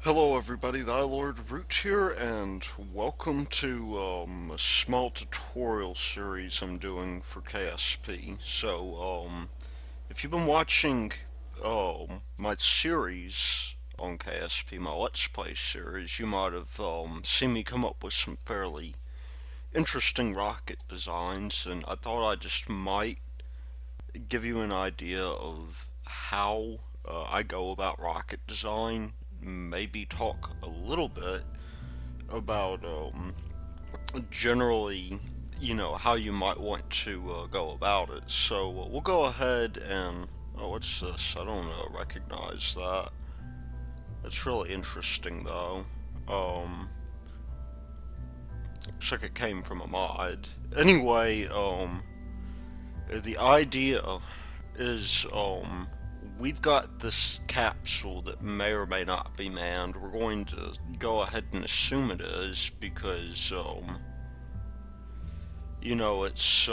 Hello everybody, the Lord Root here, and welcome to a small tutorial series I'm doing for KSP. If you've been watching my series on KSP, my Let's Play series, you might have seen me come up with some fairly interesting rocket designs, and I thought I just might give you an idea of how I go about rocket design, maybe talk a little bit about generally, how you might want to go about it. We'll go ahead and, oh, what's this? I don't recognize that. It's really interesting though. Looks like it came from a mod. Anyway, the idea is we've got this capsule that may or may not be manned. We're going to go ahead and assume it is because it's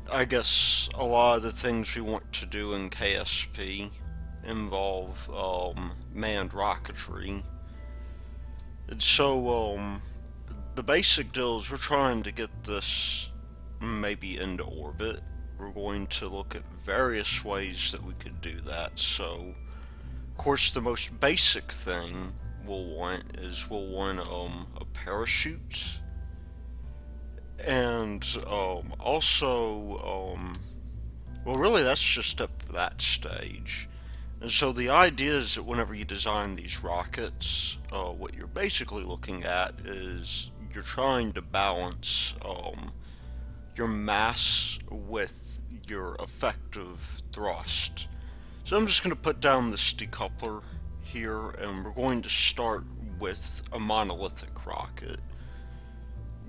I guess a lot of the things we want to do in KSP involve manned rocketry. And the basic deal is we're trying to get this maybe into orbit. We're going to look at various ways that we could do that. So, of course, the most basic thing we'll want a parachute, and well, really, that's just up to that stage. And so the idea is that whenever you design these rockets, what you're basically looking at is you're trying to balance your mass with your effective thrust. So I'm just going to put down this decoupler here, and we're going to start with a monolithic rocket.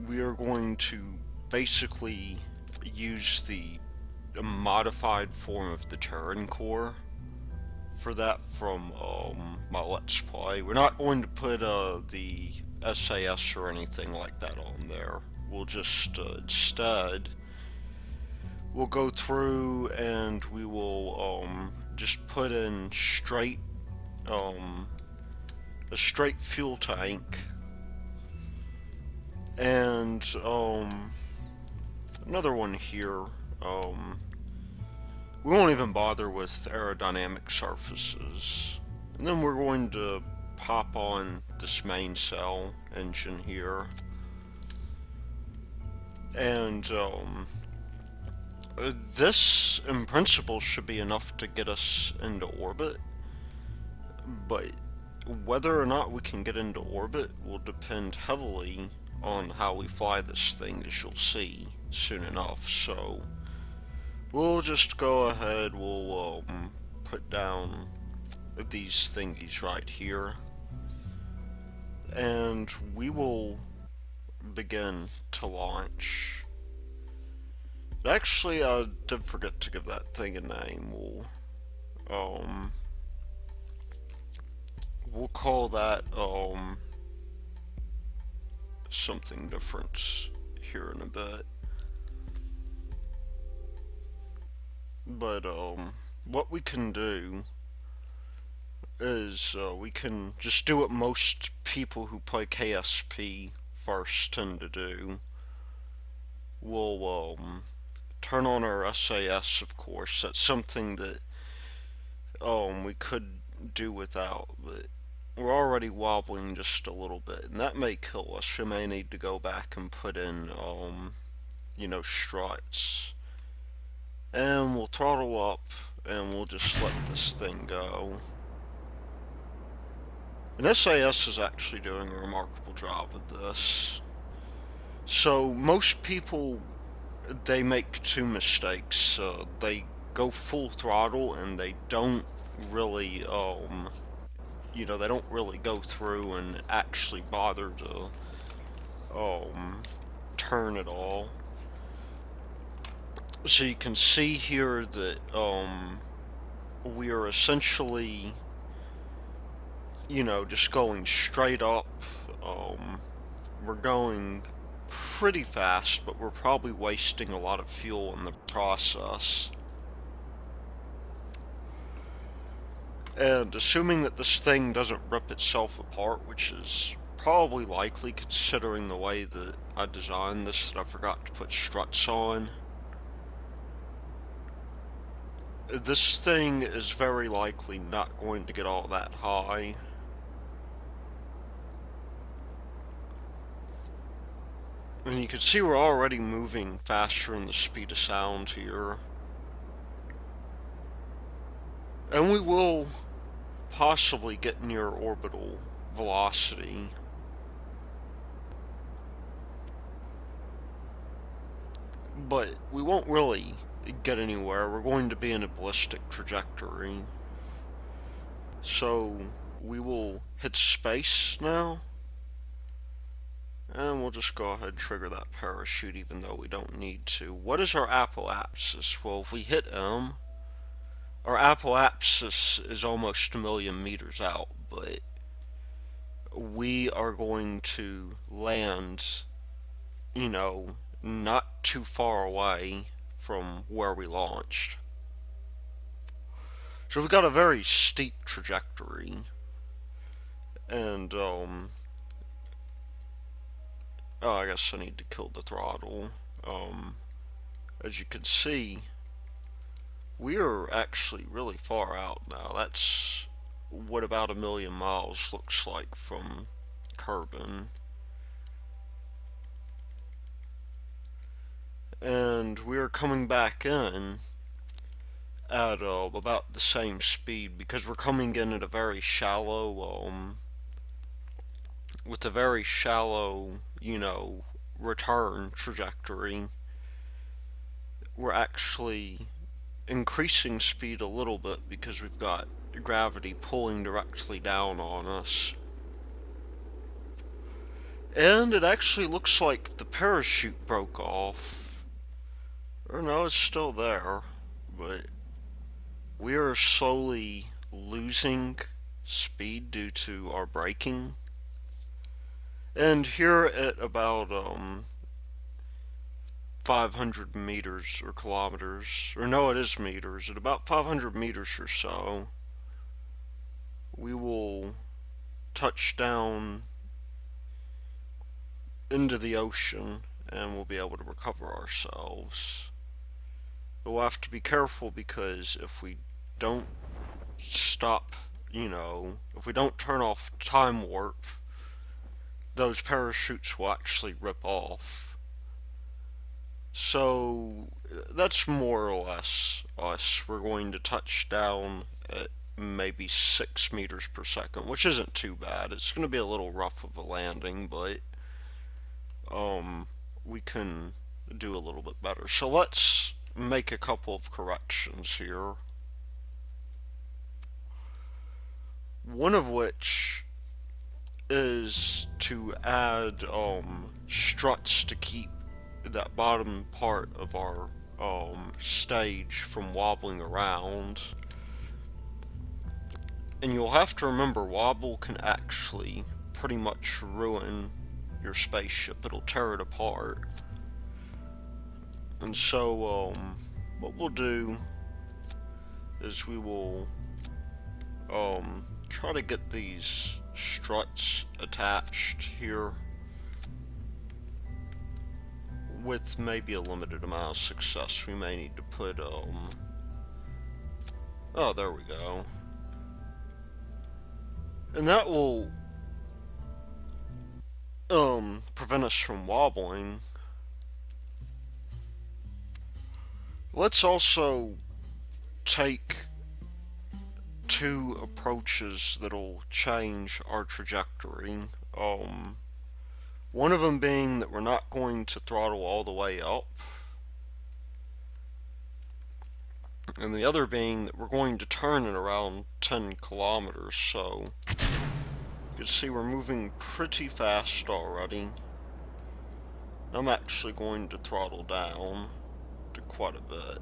We are going to basically use the modified form of the Terran core for that from my Let's Play. We're not going to put the SAS or anything like that on there. We'll just instead we'll go through and we will just put in a straight fuel tank, and another one here. We won't even bother with aerodynamic surfaces. And then we're going to pop on this main cell engine here. And this, in principle, should be enough to get us into orbit. But whether or not we can get into orbit will depend heavily on how we fly this thing, as you'll see soon enough. So we'll just go ahead, we'll put down these thingies right here, and we will begin to launch. Actually, I did forget to give that thing a name. We'll call that something different here in a bit. But what we can do is we can just do what most people who play KSP first tend to do. We'll turn on our SAS, of course. That's something that we could do without, but we're already wobbling just a little bit, and that may kill us. We may need to go back and put in struts. And we'll throttle up, and we'll just let this thing go. And SAS is actually doing a remarkable job with this. So most people, they make two mistakes. They go full throttle, and they don't really, they don't really go through and actually bother to turn at all. So you can see here that we are essentially, just going straight up. We're going pretty fast, but we're probably wasting a lot of fuel in the process. And assuming that this thing doesn't rip itself apart, which is probably likely considering the way that I designed this, that I forgot to put struts on. This thing is very likely not going to get all that high. And you can see we're already moving faster than the speed of sound here. And we will possibly get near orbital velocity. But we won't really get anywhere. We're going to be in a ballistic trajectory. So we will hit space now. And we'll just go ahead and trigger that parachute even though we don't need to. What is our apoapsis? Well, if we hit M, our apoapsis is almost 1,000,000 meters out, but we are going to land, not too far away from where we launched. So we've got a very steep trajectory. And, I guess I need to kill the throttle. As you can see, we are actually really far out now. That's what about 1,000,000 miles looks like from Kerbin. And we're coming back in at about the same speed because we're coming in at a very shallow, with a very shallow, return trajectory. We're actually increasing speed a little bit because we've got gravity pulling directly down on us. And it actually looks like the parachute broke off. Or no, it's still there, but we are slowly losing speed due to our braking. And here at about 500 meters or kilometers, or no, it is meters, at about 500 meters or so, we will touch down into the ocean and we'll be able to recover ourselves. But we'll have to be careful because if we don't stop, if we don't turn off time warp, those parachutes will actually rip off. So that's more or less us. We're going to touch down at maybe 6 meters per second, which isn't too bad. It's going to be a little rough of a landing, but we can do a little bit better. So let's make a couple of corrections here. One of which is to add struts to keep that bottom part of our stage from wobbling around. And you'll have to remember, wobble can actually pretty much ruin your spaceship. It'll tear it apart. And so what we'll do is we will try to get these struts attached here with maybe a limited amount of success. We may need to put oh, there we go. And that will prevent us from wobbling. Let's also take two approaches that'll change our trajectory. One of them being that we're not going to throttle all the way up, and the other being that we're going to turn at around 10 kilometers. So you can see we're moving pretty fast already. I'm actually going to throttle down to quite a bit.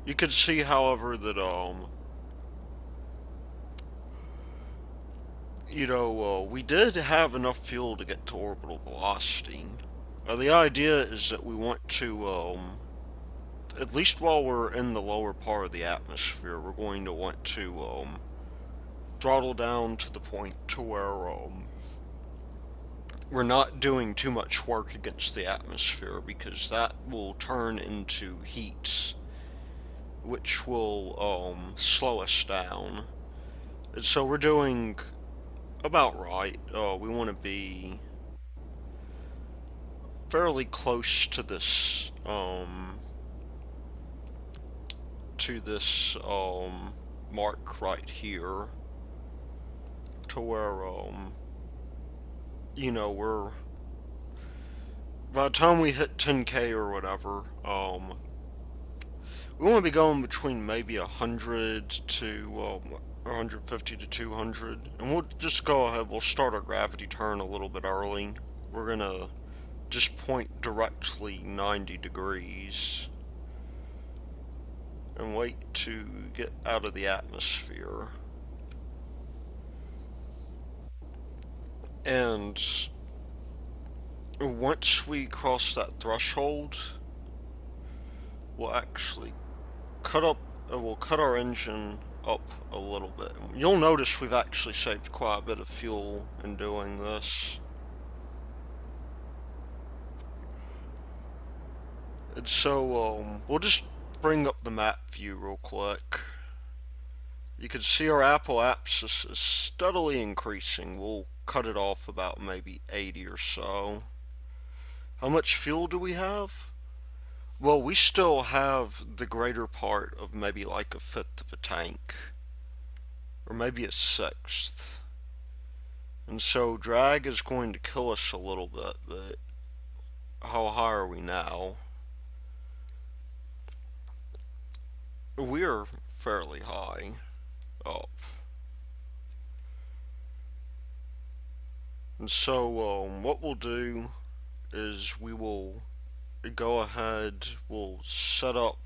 You can see, however, that we did have enough fuel to get to orbital velocity. The idea is that we want to at least while we're in the lower part of the atmosphere, we're going to want to throttle down to the point to where we're not doing too much work against the atmosphere, because that will turn into heat, which will slow us down. And so we're doing about right. We want to be fairly close to this mark right here, to where we're by the time we hit 10K or whatever, we want to be going between maybe 100 to 150 to 200, and we'll just go ahead. We'll start our gravity turn a little bit early. We're gonna just point directly 90 degrees and wait to get out of the atmosphere. And once we cross that threshold, we'll actually we'll cut our engine up a little bit. You'll notice we've actually saved quite a bit of fuel in doing this. And so we'll just bring up the map view real quick. You can see our apoapsis is steadily increasing. We'll cut it off about maybe 80 or so. How much fuel do we have? Well, we still have the greater part of maybe like a fifth of a tank, or maybe a sixth. And so drag is going to kill us a little bit, but how high are we now? We're fairly high up. And so what we'll do is we will go ahead, we'll set up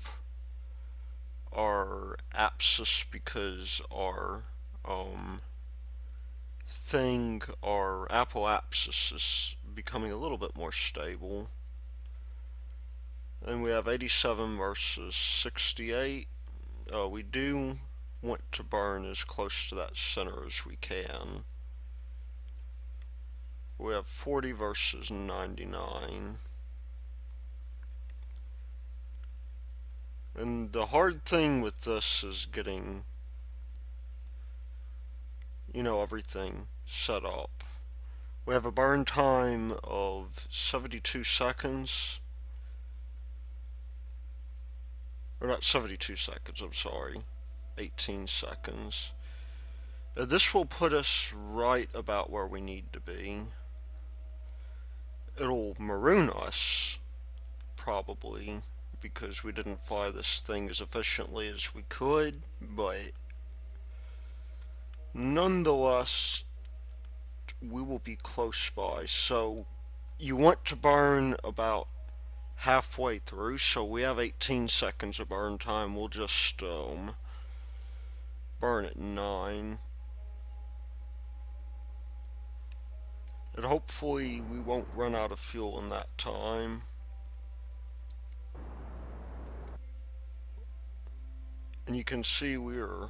our apsis, because our our apoapsis is becoming a little bit more stable. And we have 87 versus 68. We do want to burn as close to that center as we can. We have 40 versus 99. And the hard thing with this is getting, everything set up. We have a burn time of 72 seconds. Or not 72 seconds, I'm sorry. 18 seconds. This will put us right about where we need to be. It'll maroon us, probably, because we didn't fly this thing as efficiently as we could, but nonetheless, we will be close by. So you want to burn about halfway through, so we have 18 seconds of burn time. We'll just burn at 9. And hopefully we won't run out of fuel in that time. And you can see we're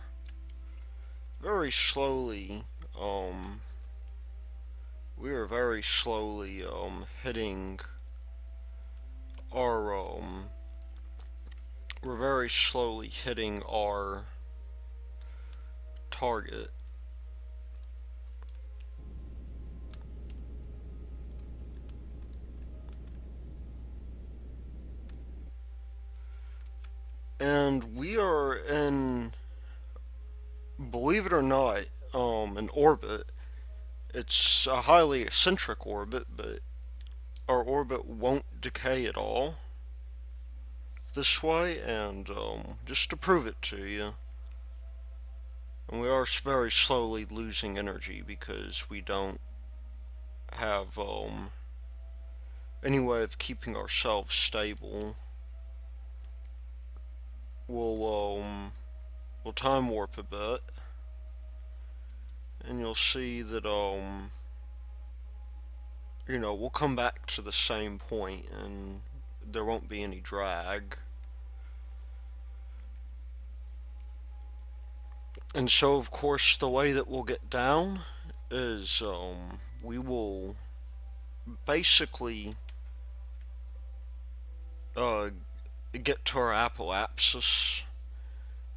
very slowly hitting our we're very slowly hitting our target. And we are in, believe it or not, an orbit. It's a highly eccentric orbit, but our orbit won't decay at all this way, and just to prove it to you, and we are very slowly losing energy because we don't have any way of keeping ourselves stable. We'll time warp a bit, and you'll see that we'll come back to the same point, and there won't be any drag. And so, of course, the way that we'll get down is we will basically uh, get to our apoapsis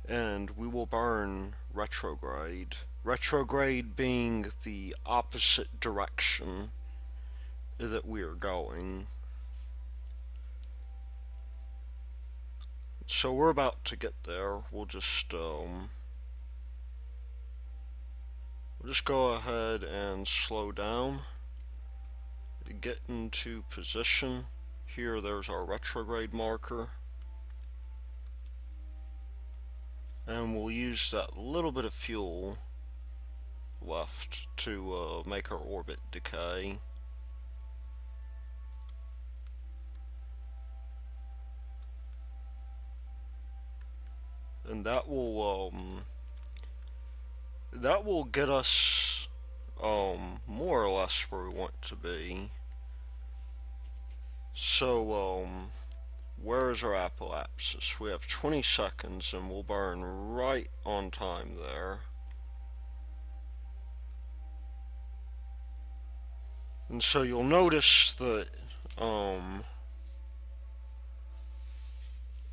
and we will burn retrograde. Retrograde being the opposite direction that we are going. So we're about to get there. We'll just go ahead and slow down. Get into position. Here, there's our retrograde marker. And we'll use that little bit of fuel left to make our orbit decay. And that will get us more or less where we want to be. So where is our apoapsis? We have 20 seconds and we'll burn right on time there. And so you'll notice that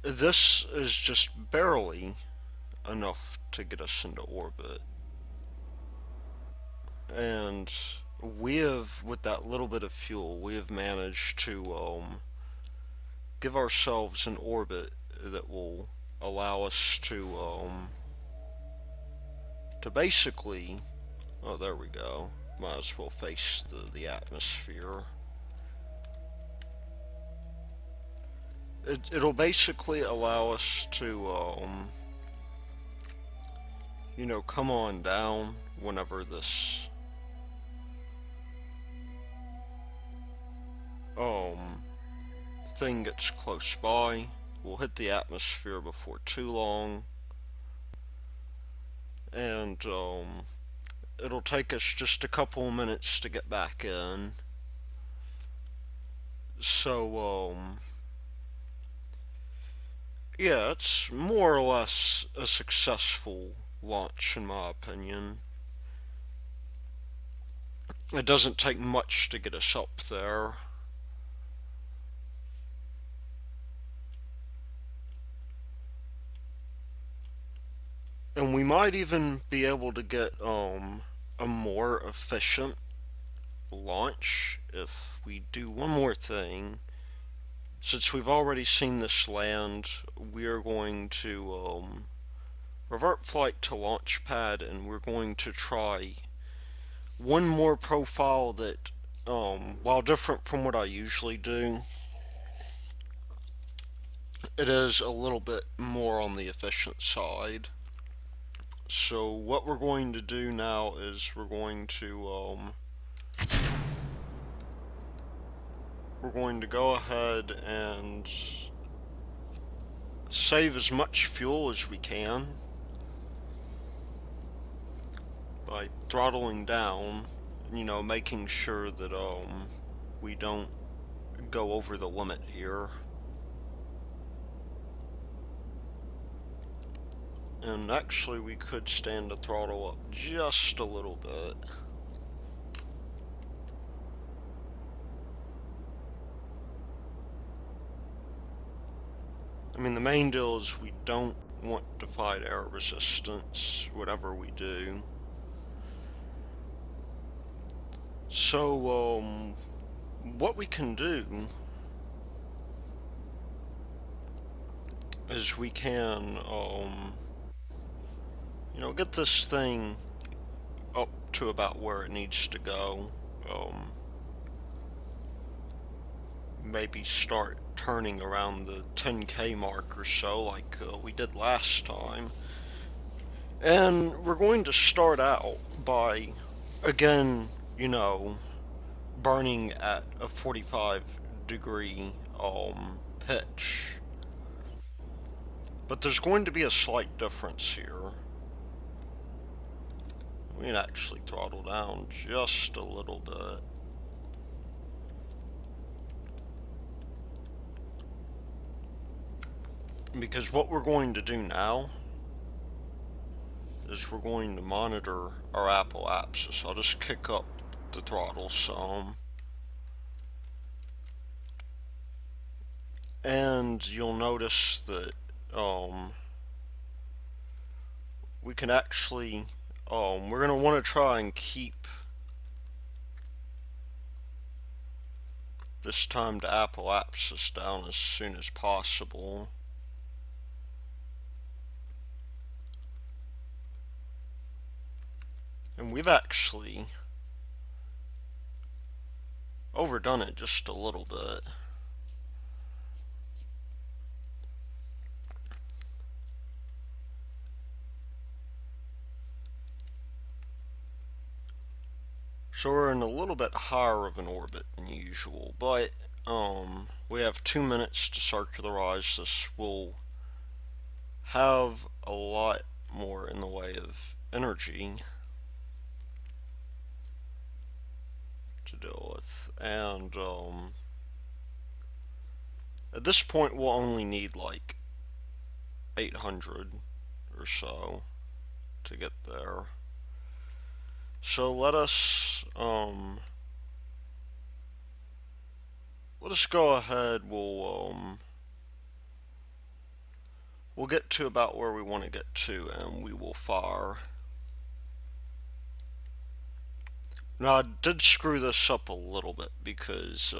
this is just barely enough to get us into orbit. And we have, with that little bit of fuel, we have managed to give ourselves an orbit that will allow us to basically, oh, there we go. Might as well face the atmosphere. It'll basically allow us to, you know, come on down whenever this, thing gets close by. We'll hit the atmosphere before too long. And, it'll take us just a couple minutes to get back in. So, yeah, it's more or less a successful launch in my opinion. It doesn't take much to get us up there. And we might even be able to get a more efficient launch if we do one more thing. Since we've already seen this land, we are going to revert flight to launch pad, and we're going to try one more profile that, while different from what I usually do, it is a little bit more on the efficient side. So what we're going to do now is we're going to go ahead and save as much fuel as we can by throttling down, you know, making sure that we don't go over the limit here. And actually we could stand the throttle up just a little bit. I mean, the main deal is we don't want to fight air resistance, whatever we do. So, what we can do is we can, you know, get this thing up to about where it needs to go. Maybe start turning around the 10K mark or so, like we did last time. And we're going to start out by, again, you know, burning at a 45-degree pitch. But there's going to be a slight difference here. We can actually throttle down just a little bit. Because what we're going to do now is we're going to monitor our apoapsis. I'll just kick up the throttle some. And you'll notice that we can actually, we're going to want to try and keep this time to apoapsis down as soon as possible. And we've actually overdone it just a little bit. So we're in a little bit higher of an orbit than usual, but we have 2 minutes to circularize this. We'll have a lot more in the way of energy to deal with, and at this point we'll only need like 800 or so to get there. So let us go ahead. We'll get to about where we want to get to, and we will fire. Now I did screw this up a little bit because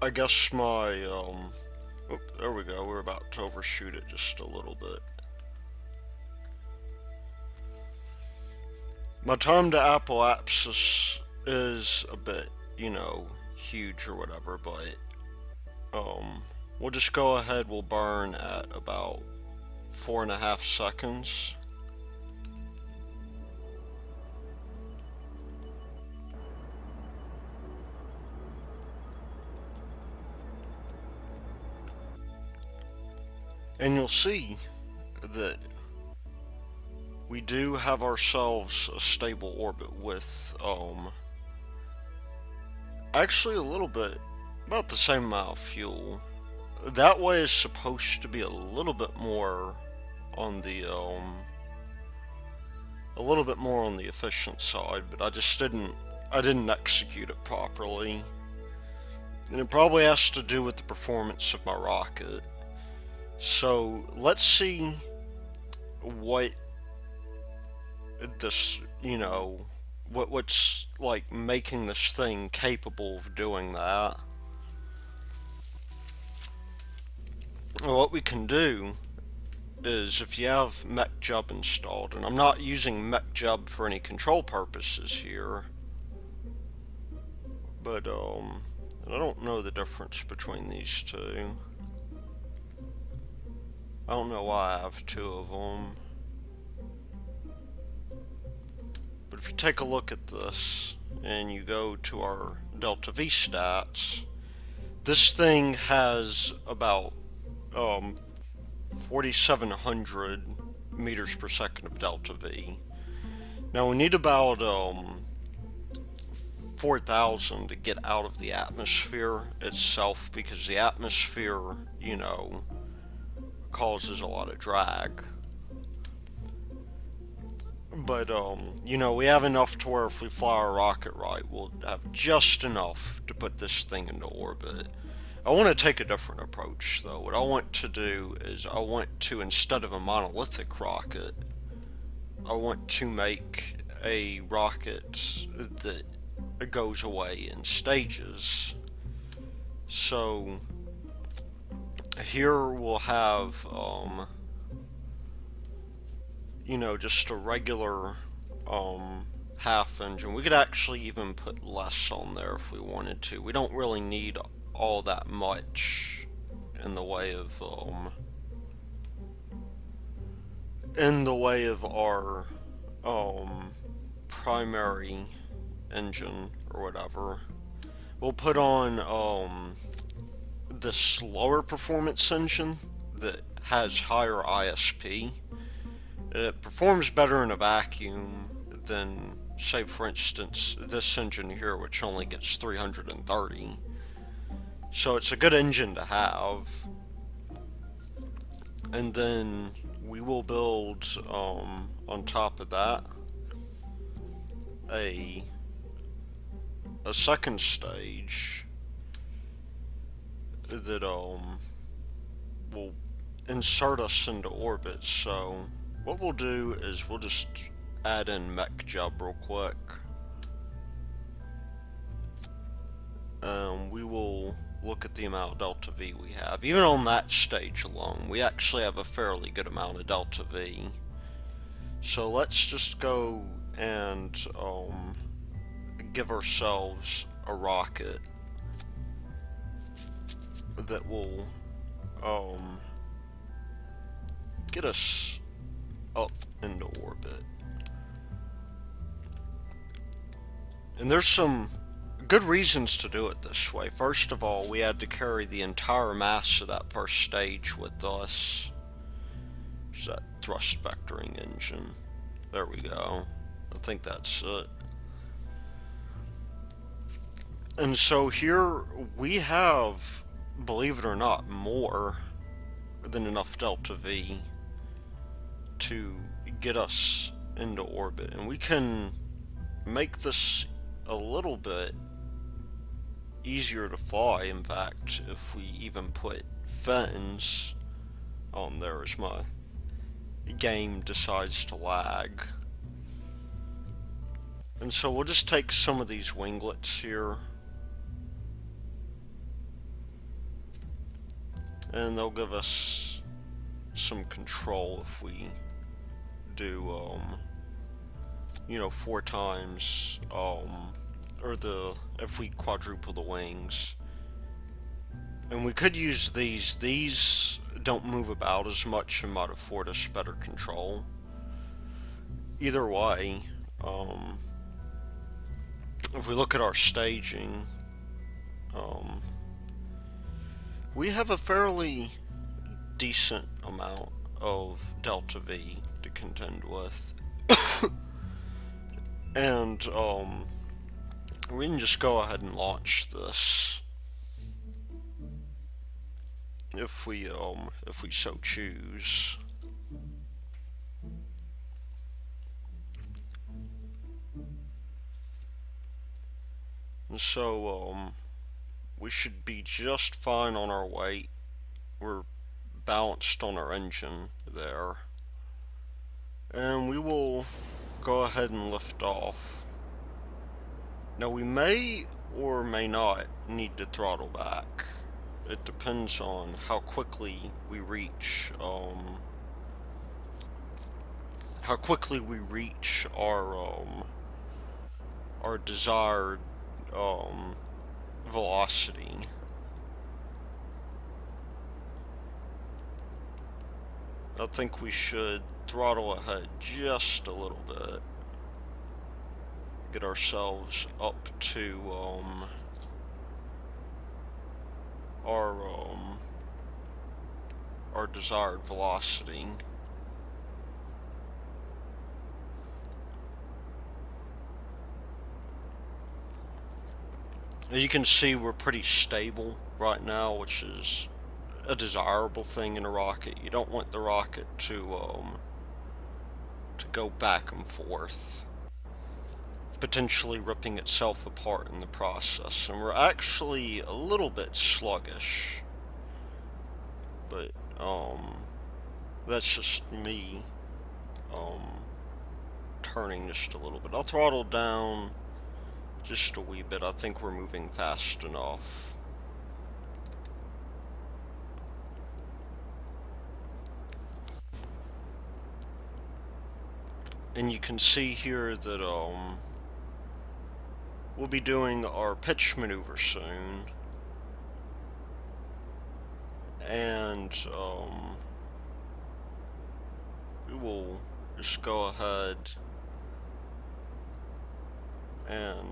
I guess my there we go. We're about to overshoot it just a little bit. My time to apoapsis is a bit, huge or whatever, but we'll just go ahead. We'll burn at about 4.5 seconds. And you'll see that we do have ourselves a stable orbit with actually a little bit, about the same amount of fuel. That way is supposed to be a little bit more on the efficient side, but I didn't execute it properly. And it probably has to do with the performance of my rocket. So let's see what this, what's like making this thing capable of doing that. Well, what we can do is, if you have MechJub installed, and I'm not using MechJub for any control purposes here, but I don't know the difference between these two. I don't know why I have two of them. But if you take a look at this and you go to our Delta V stats, this thing has about 4,700 meters per second of Delta V. Now we need about 4,000 to get out of the atmosphere itself, because the atmosphere, causes a lot of drag. But we have enough to where if we fly our rocket right, we'll have just enough to put this thing into orbit. I want to take a different approach though. What I want to do is, I want to, instead of a monolithic rocket, I want to make a rocket that goes away in stages. So here we'll have just a regular half engine. We could actually even put less on there if we wanted to. We don't really need all that much in the way of our primary engine or whatever. We'll put on the slower performance engine that has higher ISP. It performs better in a vacuum than say for instance this engine here, which only gets 330. So it's a good engine to have. And then we will build on top of that a second stage that will insert us into orbit. So what we'll do is we'll just add in mech job real quick. We will look at the amount of delta V we have. Even on that stage alone, we actually have a fairly good amount of delta V. So let's just go and give ourselves a rocket that will get us up into orbit. And there's some good reasons to do it this way. First of all, we had to carry the entire mass of that first stage with us. There's that thrust vectoring engine. There we go. I think that's it. And so here we have, believe it or not, more than enough delta V to get us into orbit. And we can make this a little bit easier to fly, in fact, if we even put fins on there as my game decides to lag. And so we'll just take some of these winglets here, and they'll give us some control if we do, you know, 4 times, if we quadruple the wings. And we could use these. These don't move about as much and might afford us better control. Either way, if we look at our staging, we have a fairly decent amount of delta V to contend with. And we can just go ahead and launch this if we so choose. And so we should be just fine on our weight. We're balanced on our engine there, and we will go ahead and lift off. Now we may or may not need to throttle back. It depends on how quickly we reach our desired velocity. I think we should throttle ahead just a little bit. Get ourselves up to our desired velocity. As you can see, we're pretty stable right now, which is a desirable thing in a rocket. You don't want the rocket to go back and forth, potentially ripping itself apart in the process. And we're actually a little bit sluggish, but that's just me turning just a little bit. I'll throttle down just a wee bit. I think we're moving fast enough. And you can see here that we'll be doing our pitch maneuver soon. And we will just go ahead and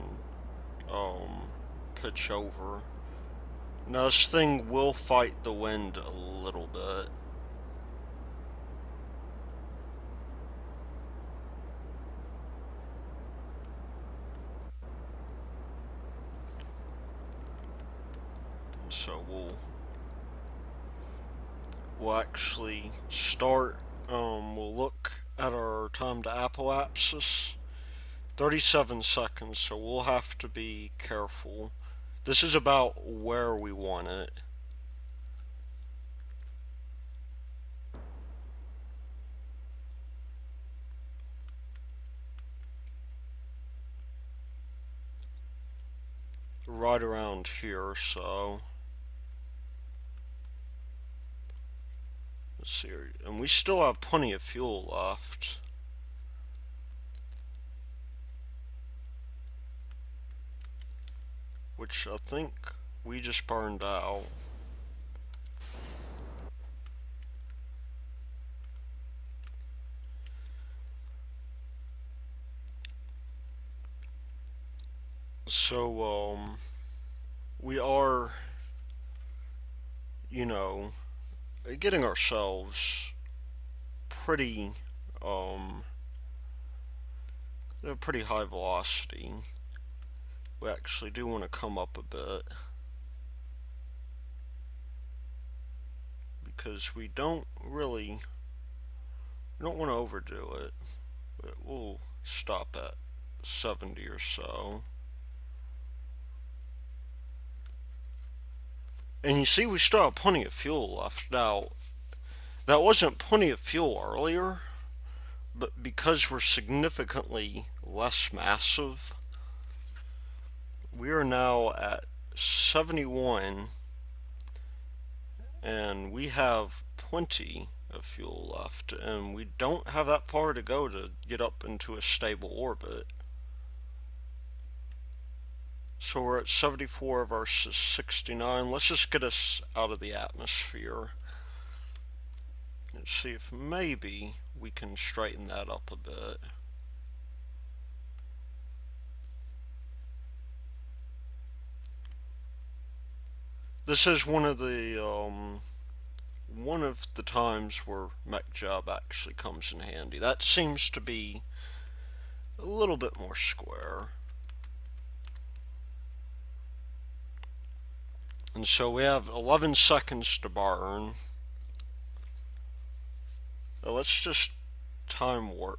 pitch over. Now this thing will fight the wind a little bit. So we'll actually start, we'll look at our time to apoapsis. 37 seconds, so we'll have to be careful. This is about where we want it. Right around here, so let's see, and we still have plenty of fuel left. Which I think we just burned out. So, we are, you know, getting ourselves pretty, pretty high velocity. We actually do want to come up a bit, because we don't want to overdo it, but we'll stop at 70 or so. And you see, we still have plenty of fuel left. Now, that wasn't plenty of fuel earlier, but because we're significantly less massive, we are now at 71, and we have plenty of fuel left, and we don't have that far to go to get up into a stable orbit. So we're at 74 versus 69. Let's just get us out of the atmosphere. Let's see if maybe we can straighten that up a bit. This is one of the times where mech job actually comes in handy. That seems to be a little bit more square. And so we have 11 seconds to burn. Now let's just time warp.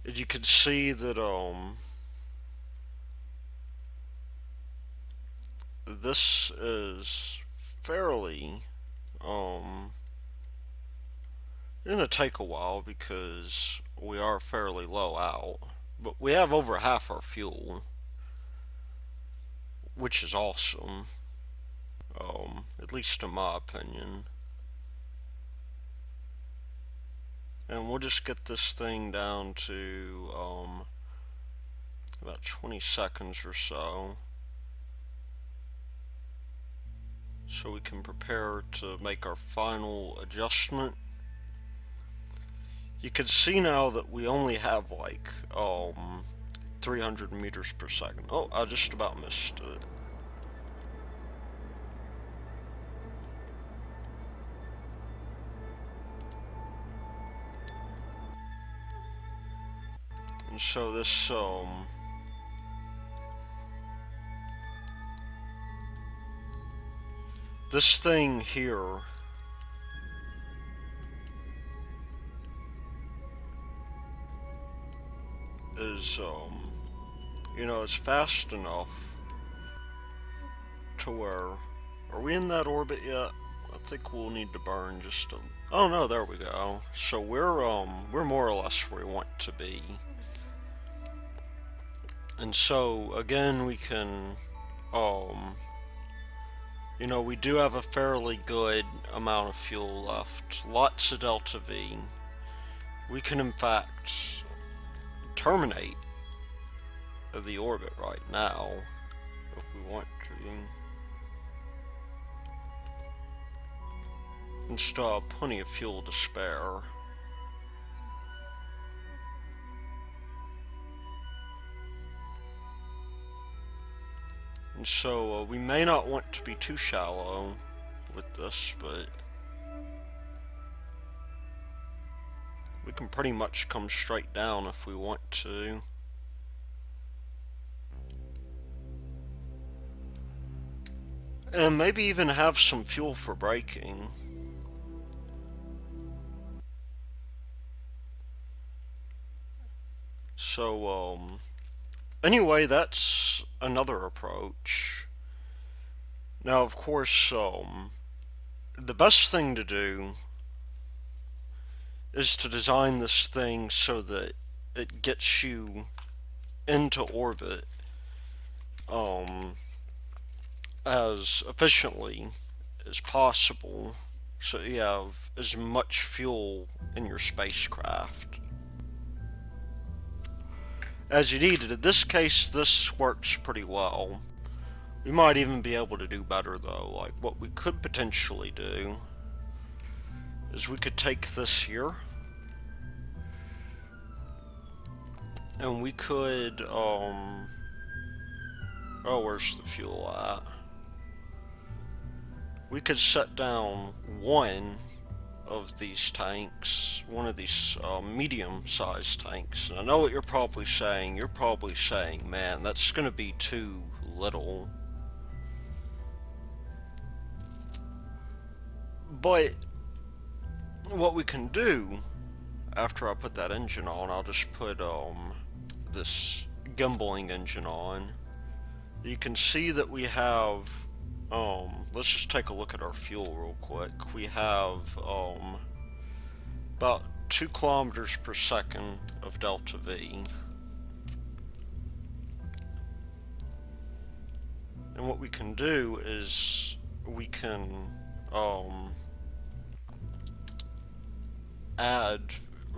And you can see that this is fairly gonna take a while because we are fairly low out, but we have over half our fuel, which is awesome, at least in my opinion. And we'll just get this thing down to about 20 seconds or so we can prepare to make our final adjustment. You can see now that we only have like 300 meters per second. Oh, I just about missed it. And so this thing here is, it's fast enough to where, are we in that orbit yet? I think we'll need to burn just a, oh no, there we go. So we're more or less where we want to be. And so again, we can, we do have a fairly good amount of fuel left. Lots of delta V. We can in fact terminate the orbit right now if we want to. And still have plenty of fuel to spare. And so we may not want to be too shallow with this, but We can pretty much come straight down if we want to. And maybe even have some fuel for braking. So, anyway, that's another approach. Now, of course, the best thing to do is to design this thing so that it gets you into orbit as efficiently as possible, so you have as much fuel in your spacecraft as you needed. In this case, this works pretty well. We might even be able to do better though. Like, what we could potentially do is we could take this here and we could oh, where's the fuel at? We could set down one of these tanks, one of these medium-sized tanks. And I know what you're probably saying. You're probably saying, man, that's going to be too little. But what we can do, after I put that engine on, I'll just put this gimbaling engine on. You can see that we have, let's just take a look at our fuel real quick. We have about 2 kilometers per second of delta V. And what we can do is we can add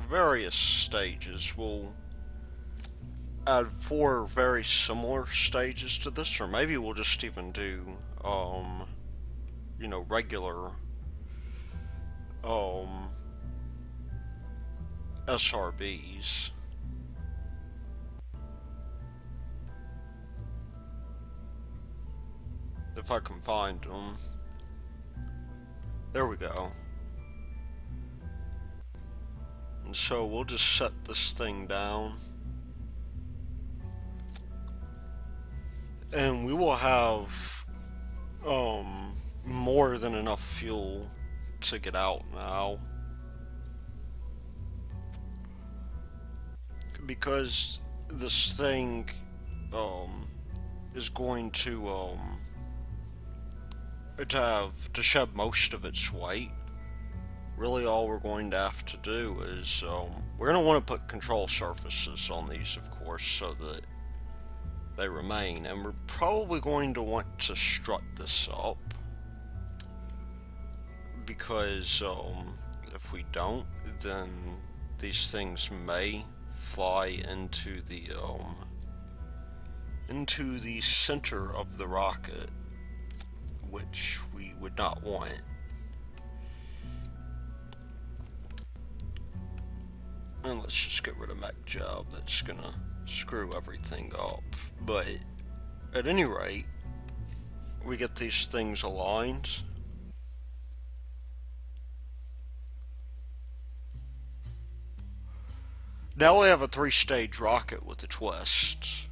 various stages. We'll add 4 very similar stages to this, or maybe we'll just even do you know, regular SRBs. If I can find them. There we go. And so we'll just set this thing down. And we will have more than enough fuel to get out now. Because this thing is going to shed most of its weight. Really all we're going to have to do is we're going to want to put control surfaces on these, of course, so that they remain, and we're probably going to want to strut this up, because if we don't, then these things may fly into the center of the rocket, which we would not want. And let's just get rid of mech job. That's gonna screw everything up. But at any rate, we get these things aligned. Now we have a 3-stage rocket with a twist.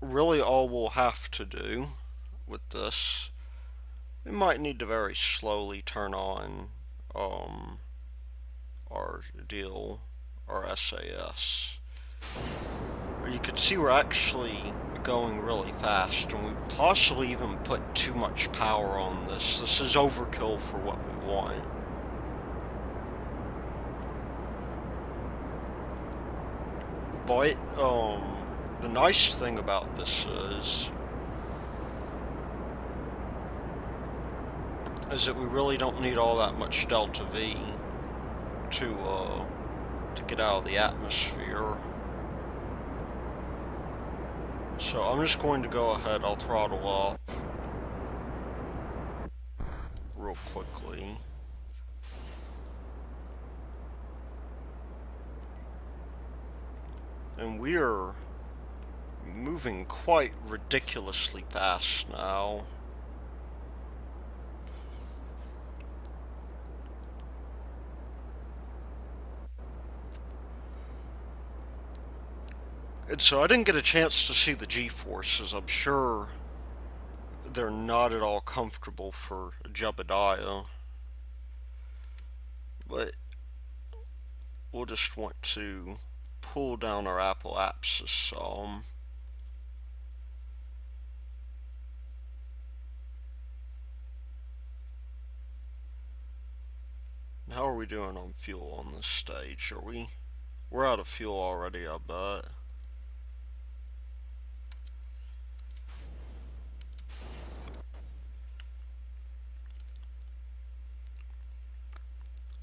Really all we'll have to do with this, we might need to very slowly turn on our SAS. You can see we're actually going really fast, and we possibly even put too much power on this. This is overkill for what we want. But the nice thing about this is that we really don't need all that much delta V to get out of the atmosphere. So I'm just going to go ahead, I'll throttle up real quickly. And we are moving quite ridiculously fast now. And so I didn't get a chance to see the G-forces. I'm sure they're not at all comfortable for Jebediah. But we'll just want to pull down our Apoapsis some. How are we doing on fuel on this stage? We're out of fuel already, I bet.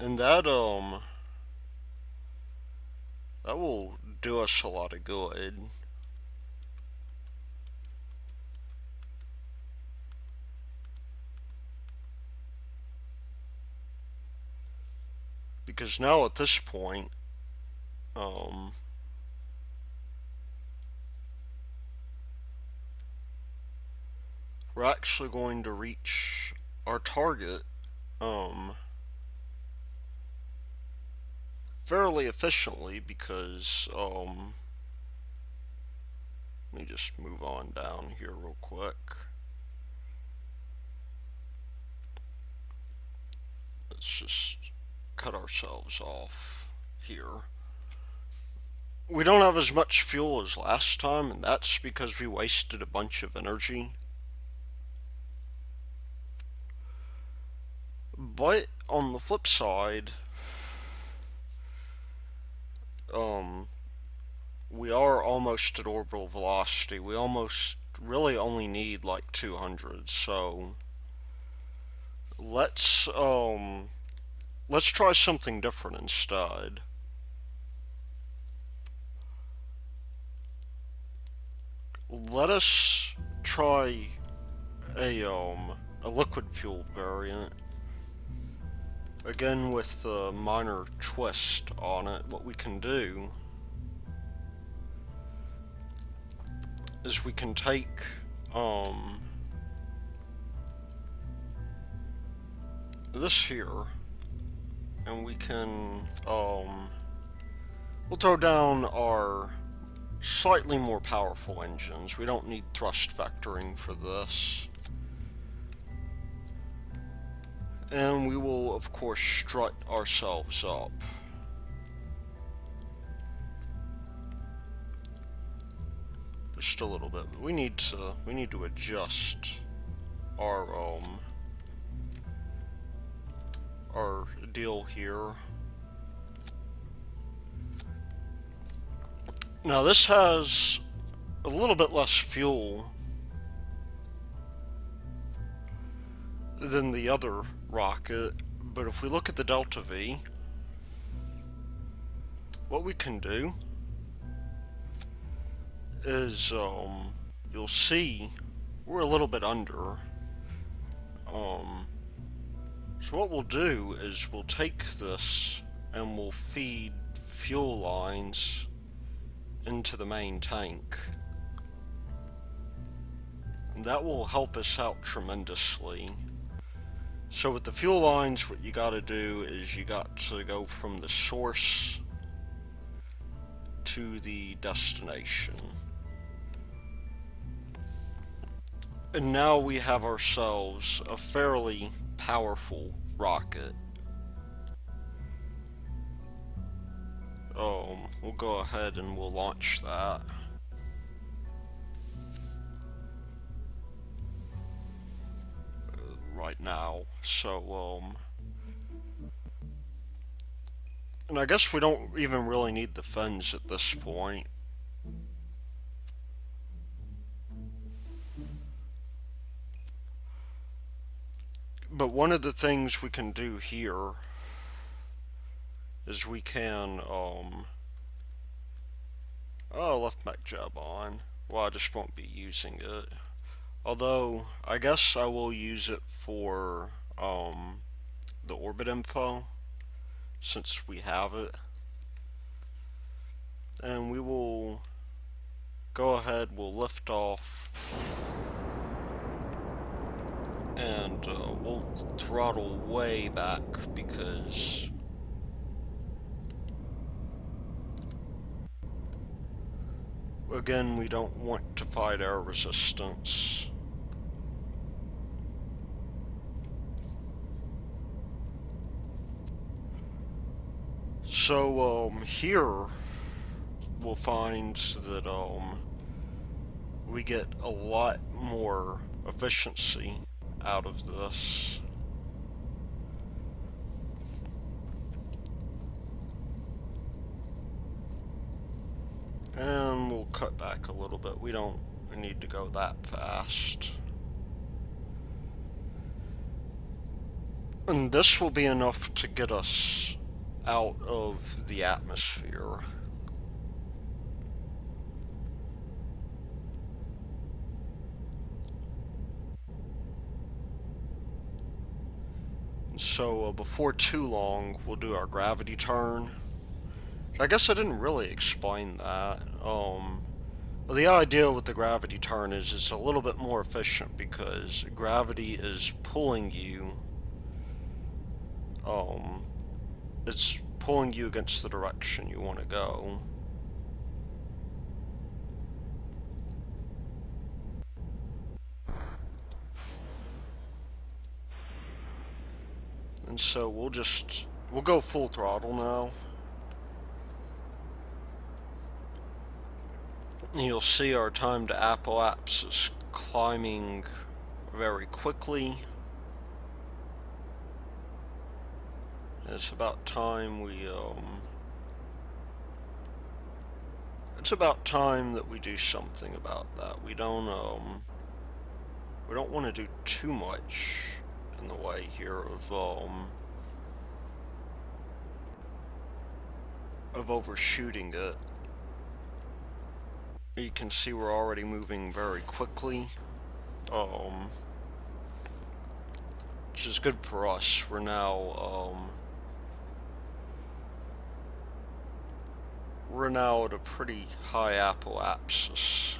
And that will do us a lot of good. Because now at this point, we're actually going to reach our target fairly efficiently because let me just move on down here real quick. Let's just cut ourselves off here. We don't have as much fuel as last time, and that's because we wasted a bunch of energy. But on the flip side, we are almost at orbital velocity. We almost really only need like 200, so let's try something different instead. Let us try a liquid fuel variant. Again, with a minor twist on it, what we can do is we can take this here, and we can we'll throw down our slightly more powerful engines. We don't need thrust vectoring for this. And we will, of course, strut ourselves up. Just a little bit. We need to adjust our deal here. Now this has a little bit less fuel than the other rocket, but if we look at the Delta V, what we can do is you'll see we're a little bit under. So what we'll do is we'll take this and we'll feed fuel lines into the main tank. And that will help us out tremendously. So with the fuel lines, what you gotta do is you got to go from the source to the destination. And now we have ourselves a fairly powerful rocket. We'll go ahead and we'll launch that. Right now. So, and I guess we don't even really need the fins at this point. But one of the things we can do here is we can, left mech jab on. Well, I just won't be using it. Although, I guess I will use it for, the orbit info, since we have it. And we will go ahead, we'll lift off, and we'll throttle way back because again, we don't want to fight air resistance. So, here we'll find that, we get a lot more efficiency out of this. And we'll cut back a little bit. We don't need to go that fast. And this will be enough to get us out of the atmosphere. So before too long, we'll do our gravity turn. I guess I didn't really explain that. The idea with the gravity turn is it's a little bit more efficient because gravity is pulling you. It's pulling you against the direction you want to go. And so we'll go full throttle now. You'll see our time to apoapse is climbing very quickly. It's about time it's about time that we do something about that. We don't want to do too much in the way here of overshooting it. You can see we're already moving very quickly, which is good for us. We're now at a pretty high apoapsis.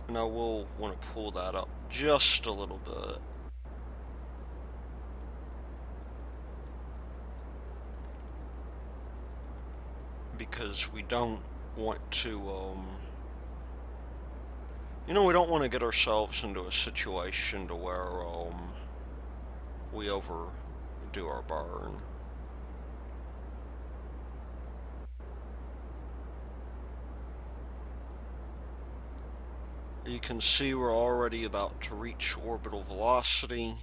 Now we'll want to pull that up just a little bit. Because we don't want to, we don't want to get ourselves into a situation to where, we overdo our burn. You can see we're already about to reach orbital velocity,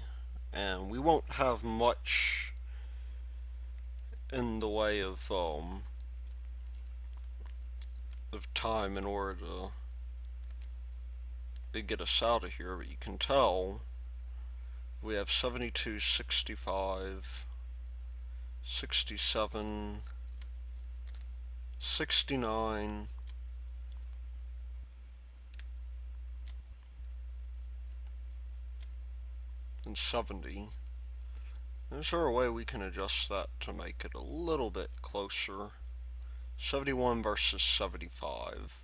and we won't have much in the way of time in order to get us out of here, but you can tell we have 72, 65, 67, 69, and 70. Is there a way we can adjust that to make it a little bit closer? 71 versus 75.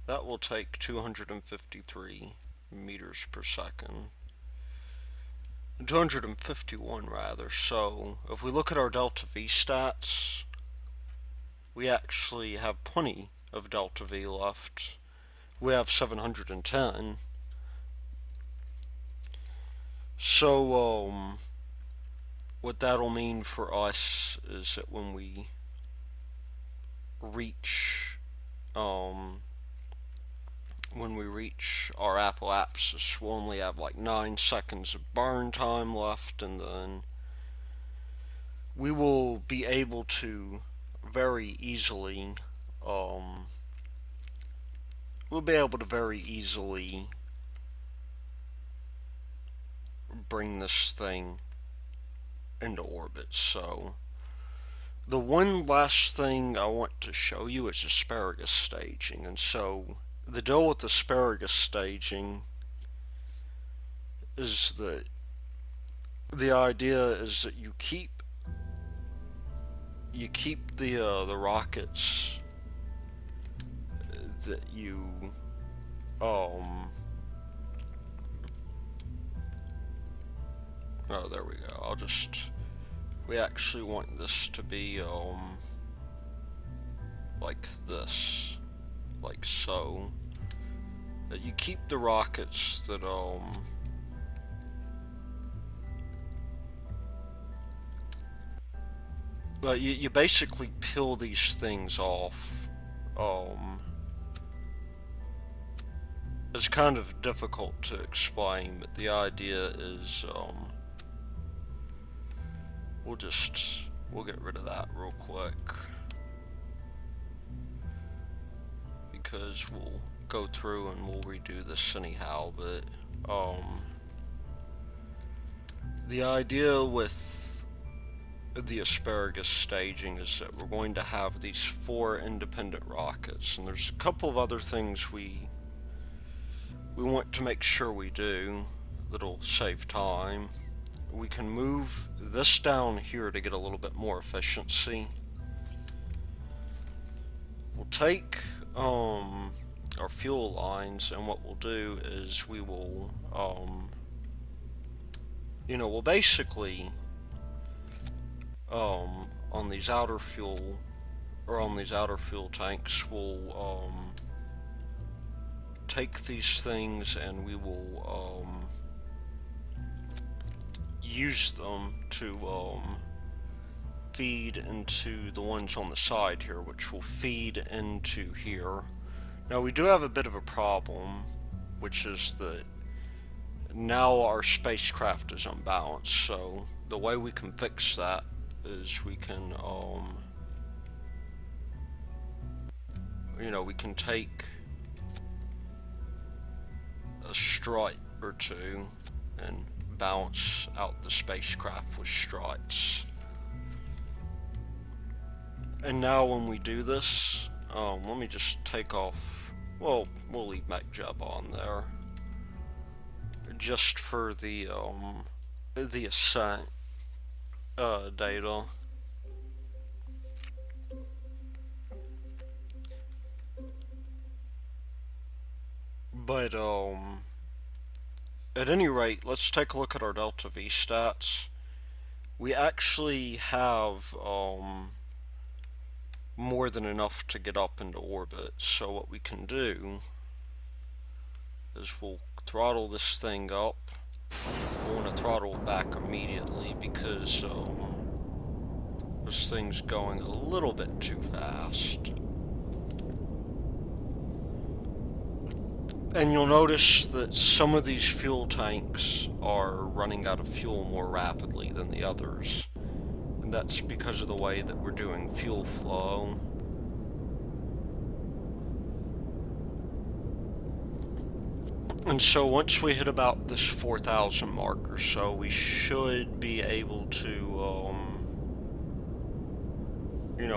That will take 253 meters per second. 251 rather. So if we look at our delta V stats, we actually have plenty of delta V left. We have 710. So what that'll mean for us is that when we reach our apoapsis, we'll only have like 9 seconds of burn time left, and then we will be able to very easily bring this thing into orbit. So the one last thing I want to show you is asparagus staging. And so the deal with asparagus staging is that the idea is that you keep the rockets that you oh, there we go. I'll just we actually want this to be, like this. Like so. You keep the rockets that, but you basically peel these things off. It's kind of difficult to explain, but the idea is, we'll get rid of that real quick. Because we'll go through and we'll redo this anyhow, but, the idea with the Asparagus Staging is that we're going to have these 4 independent rockets, and there's a couple of other things we want to make sure we do that'll save time. We can move this down here to get a little bit more efficiency. We'll take our fuel lines, and what we'll do is we will we'll basically on these outer fuel tanks, we'll take these things and we will use them to feed into the ones on the side here, which will feed into here. Now we do have a bit of a problem, which is that now our spacecraft is unbalanced, so the way we can fix that is we can we can take a strut or two and balance out the spacecraft with struts. And now when we do this, let me just take off, well, we'll leave MechJeb on there just for the ascent data. But at any rate, let's take a look at our Delta V stats. We actually have more than enough to get up into orbit, so what we can do is we'll throttle this thing up. We want to throttle it back immediately because this thing's going a little bit too fast. And you'll notice that some of these fuel tanks are running out of fuel more rapidly than the others. And that's because of the way that we're doing fuel flow. And so once we hit about this 4,000 mark or so, we should be able to,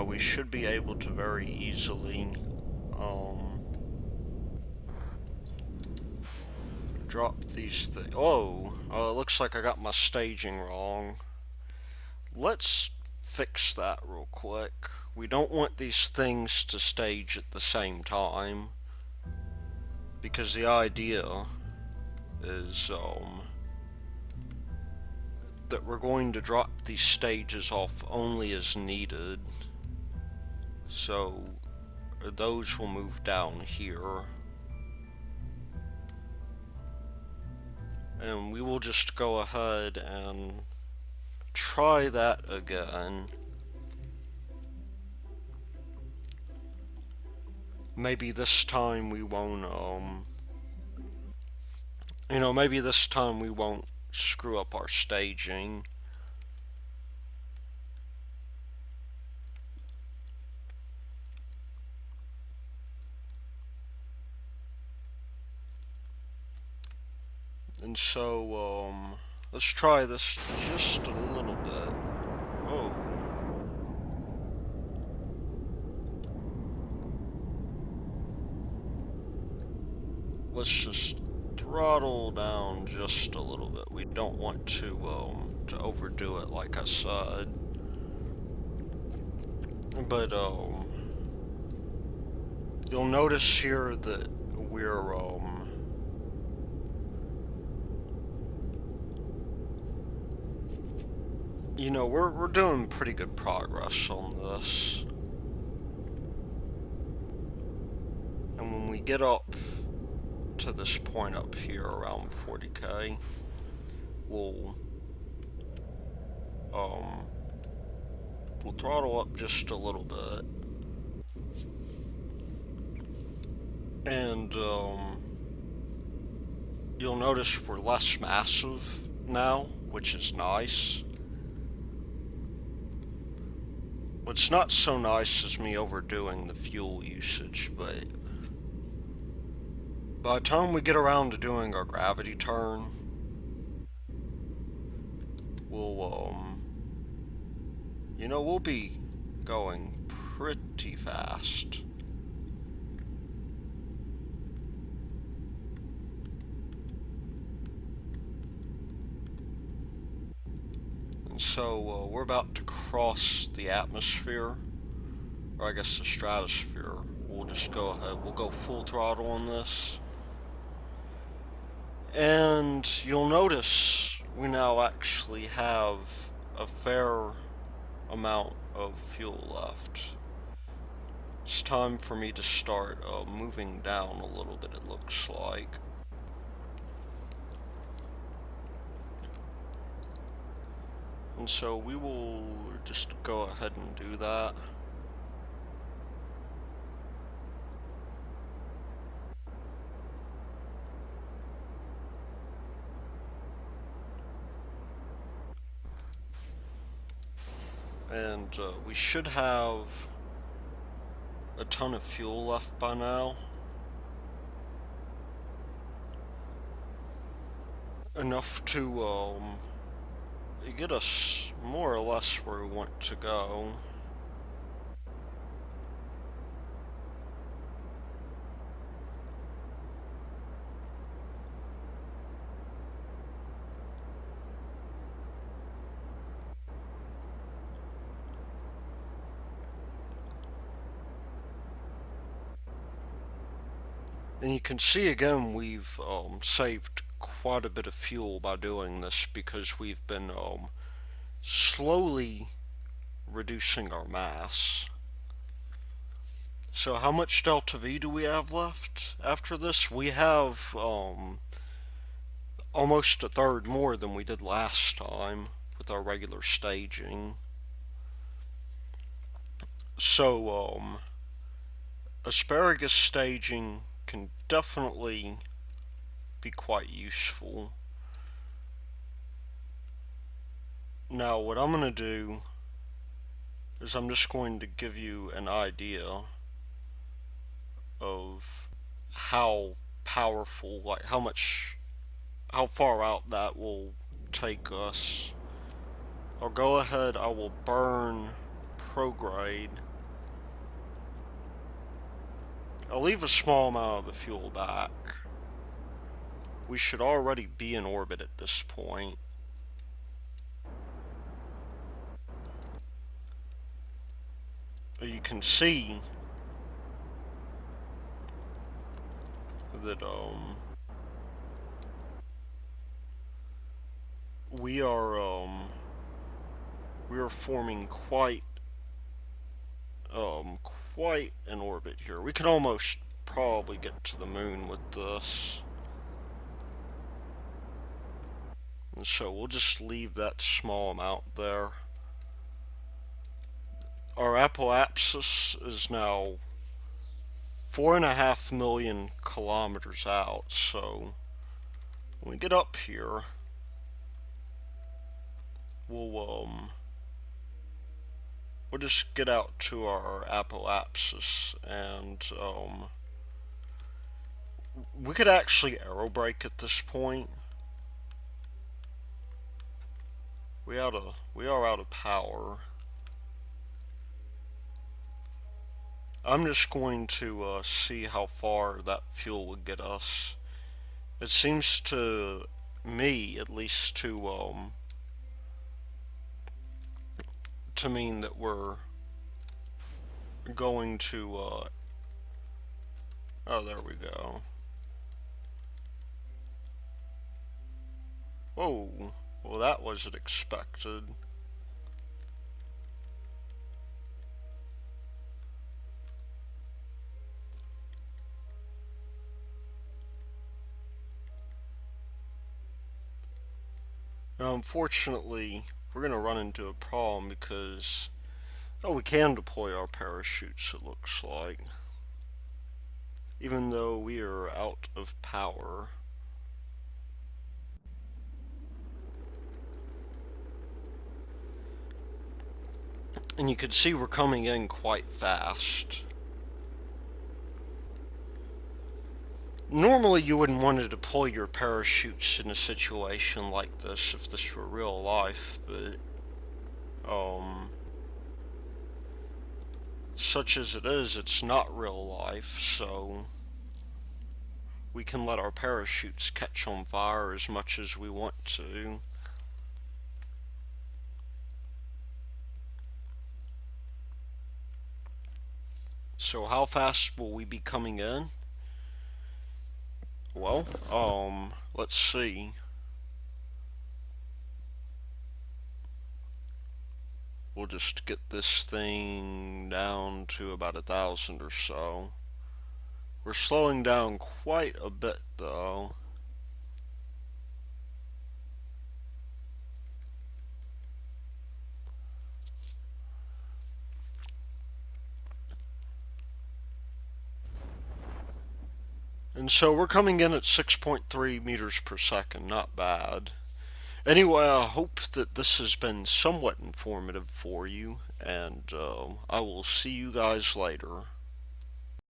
we should be able to very easily, drop these things. Oh, it looks like I got my staging wrong. Let's fix that real quick. We don't want these things to stage at the same time, because the idea is that we're going to drop these stages off only as needed. So those will move down here. And we will just go ahead and try that again. Maybe this time we won't, maybe this time we won't screw up our staging. And so, let's try this just a little bit. Oh. Let's just throttle down just a little bit. We don't want to overdo it, like I said. But, you'll notice here that we're, You know, we're doing pretty good progress on this. And when we get up to this point up here around 40k, we'll um we'll throttle up just a little bit. And you'll notice we're less massive now, which is nice. What's not so nice is me overdoing the fuel usage, but by the time we get around to doing our gravity turn, we'll we'll be going pretty fast. And so we're about to cross the atmosphere, or I guess the stratosphere. We'll just go ahead, we'll go full throttle on this. And you'll notice we now actually have a fair amount of fuel left. It's time for me to start moving down a little bit, it looks like. And so we will just go ahead and do that. And we should have a ton of fuel left by now. Enough to get us more or less where we want to go. And you can see again we've saved quite a bit of fuel by doing this because we've been slowly reducing our mass. So how much delta V do we have left after this? We have almost a third more than we did last time with our regular staging. So asparagus staging can definitely be quite useful. Now what I'm going to do is I'm just going to give you an idea of how powerful, like how far out that will take us. I'll go ahead, I will burn prograde. I'll leave a small amount of the fuel back. We should already be in orbit at this point. You can see that we are forming quite an orbit here. We could almost probably get to the moon with this. And so we'll just leave that small amount there. Our apoapsis is now 4.5 million kilometers out, so when we get up here, we'll just get out to our apoapsis, and we could actually aerobrake at this point. We are out of power. I'm just going to see how far that fuel would get us. It seems to me, at least, to mean that we're going to oh, there we go. Whoa, well that wasn't expected. Now, unfortunately, we're going to run into a problem because, oh, we can deploy our parachutes, it looks like, even though we are out of power. And you can see we're coming in quite fast. Normally, you wouldn't want to deploy your parachutes in a situation like this if this were real life, but such as it is, it's not real life, so we can let our parachutes catch on fire as much as we want to. So how fast will we be coming in? Well, let's see. We'll just get this thing down to about 1,000 or so. We're slowing down quite a bit though. And so we're coming in at 6.3 meters per second, not bad. Anyway, I hope that this has been somewhat informative for you, and I will see you guys later.